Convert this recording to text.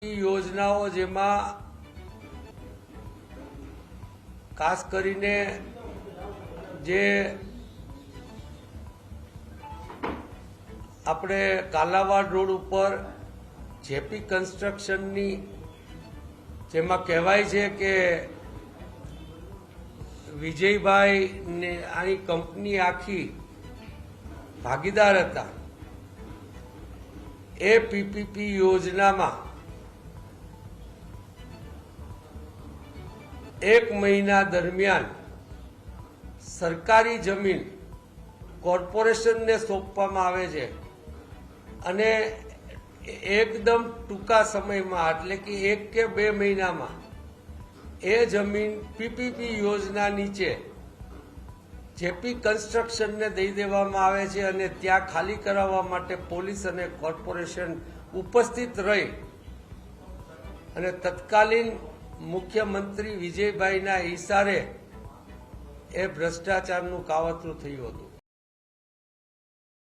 યોજનાઓ જેમાં ખાસ કરીને જે આપણે કાલાવાડ રોડ ઉપર જેપી કન્સ્ટ્રક્શનની જેમાં કહેવાય છે કે વિજયભાઈ ને આની કંપની આખી ભાગીદાર હતા। એ પીપીપી યોજનામાં 1 મહિના દરમિયાન સરકારી જમીન કોર્પોરેશનને સોંપવામાં આવે છે અને એકદમ ટૂંકા સમયમાં એટલે કે 1 કે 2 મહિનામાં એ જમીન પીપીપી યોજના નીચે જેપી કન્સ્ટ્રક્શનને દઈ દેવામાં આવે છે અને ત્યાં ખાલી કરાવવા માટે પોલીસ અને કોર્પોરેશન ઉપસ્થિત રહી અને તત્કાલીન મુખ્યમંત્રી વિજયભાઈના ઈશારે એ ભ્રષ્ટાચારનું કાવતરું થયું હતું।